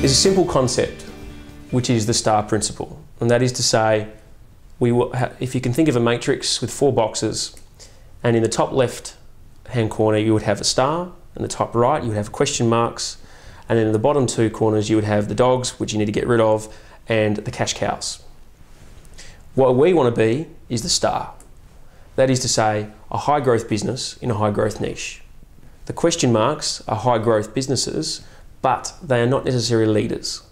There's a simple concept, which is the STAR principle, and that is to say, if you can think of a matrix with 4 boxes, and in the top left hand corner you would have a star, and the top right you would have question marks, and then in the bottom 2 corners you would have the dogs, which you need to get rid of, and the cash cows. What we want to be is the star. That is to say, a high growth business in a high growth niche. The question marks are high growth businesses, but they are not necessarily leaders.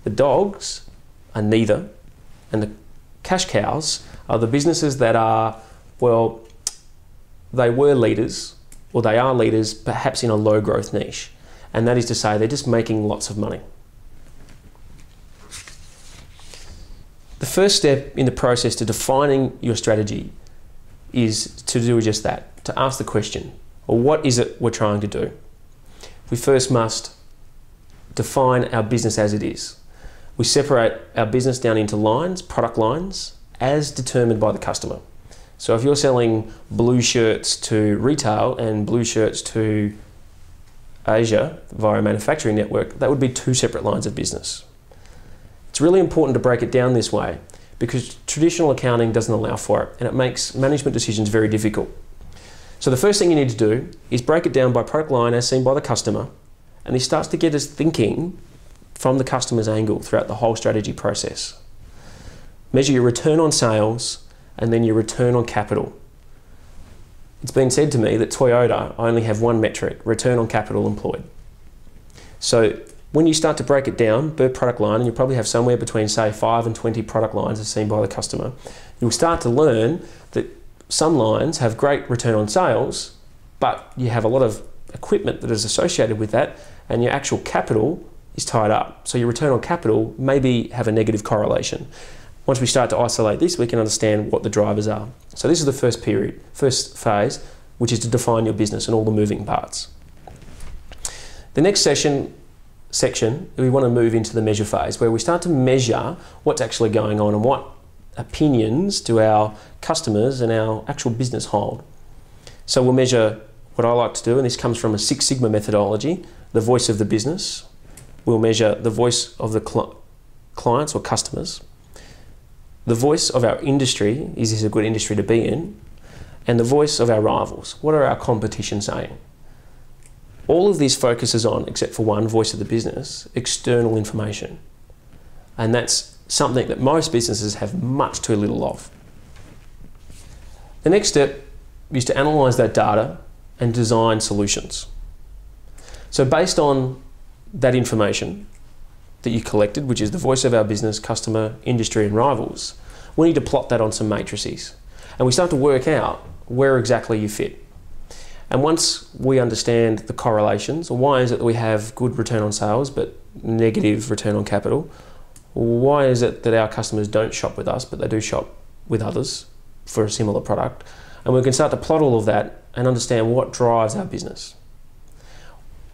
The dogs are neither, and the cash cows are the businesses that are, well, they were leaders, or they are leaders, perhaps in a low growth niche. And that is to say, they're just making lots of money. The first step in the process to defining your strategy is to do just that, to ask the question, well, what is it we're trying to do? We first must define our business as it is. We separate our business down into lines, product lines, as determined by the customer. So if you're selling blue shirts to retail and blue shirts to Asia via a manufacturing network, that would be 2 separate lines of business. It's really important to break it down this way because traditional accounting doesn't allow for it, and it makes management decisions very difficult. So the first thing you need to do is break it down by product line as seen by the customer, and this starts to get us thinking from the customer's angle throughout the whole strategy process. Measure your return on sales and then your return on capital. It's been said to me that Toyota only have one metric, return on capital employed. So when you start to break it down per product line, and you probably have somewhere between say 5 and 20 product lines as seen by the customer, you'll start to learn that some lines have great return on sales, but you have a lot of equipment that is associated with that, and your actual capital is tied up. So your return on capital maybe have a negative correlation. Once we start to isolate this, we can understand what the drivers are. So this is the first first phase, which is to define your business and all the moving parts. The next section, we want to move into the measure phase, where we start to measure what's actually going on and what opinions do our customers and our actual business hold. So we'll measure what I like to do, and this comes from a 6 Sigma methodology, the voice of the business. We'll measure the voice of the clients or customers. The voice of our industry, is this a good industry to be in? And the voice of our rivals, what are our competition saying? All of this focuses on, except for one, voice of the business, external information. And that's something that most businesses have much too little of. The next step is to analyse that data and design solutions. So based on that information that you collected, which is the voice of our business, customer, industry and rivals, we need to plot that on some matrices. And we start to work out where exactly you fit. And once we understand the correlations, or why is it that we have good return on sales but negative return on capital? Why is it that our customers don't shop with us but they do shop with others for a similar product? And we can start to plot all of that and understand what drives our business.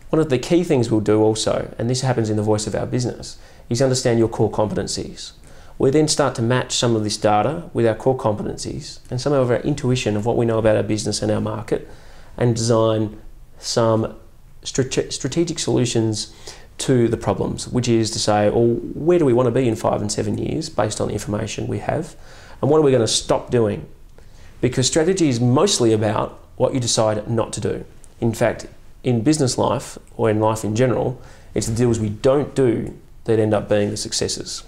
One of the key things we'll do also, and this happens in the voice of our business, is understand your core competencies. We then start to match some of this data with our core competencies and some of our intuition of what we know about our business and our market, and design some strategic solutions to the problems, which is to say, well, where do we want to be in 5 and 7 years based on the information we have, and what are we going to stop doing? Because strategy is mostly about what you decide not to do. In fact, in business life, or in life in general, it's the deals we don't do that end up being the successes.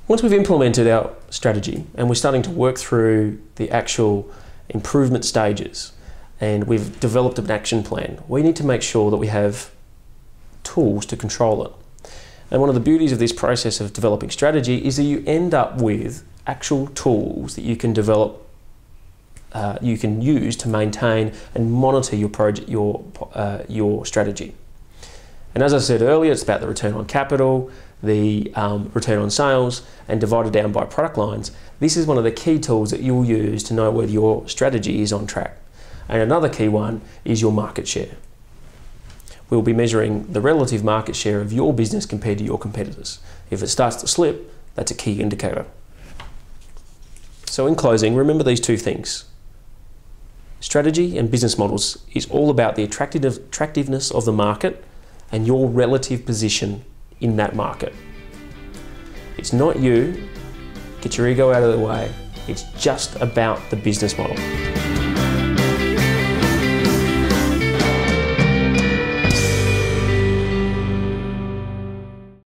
Once we've implemented our strategy and we're starting to work through the actual improvement stages and we've developed an action plan, we need to make sure that we have tools to control it. And one of the beauties of this process of developing strategy is that you end up with actual tools that you can develop, you can use to maintain and monitor your project, your strategy. And as I said earlier, it's about the return on capital, the return on sales, and divided down by product lines. This is one of the key tools that you'll use to know whether your strategy is on track. And another key one is your market share. We'll be measuring the relative market share of your business compared to your competitors. If it starts to slip, that's a key indicator. So in closing, remember these 2 things. Strategy and business models is all about the attractiveness of the market and your relative position in that market. It's not you. Get your ego out of the way. It's just about the business model.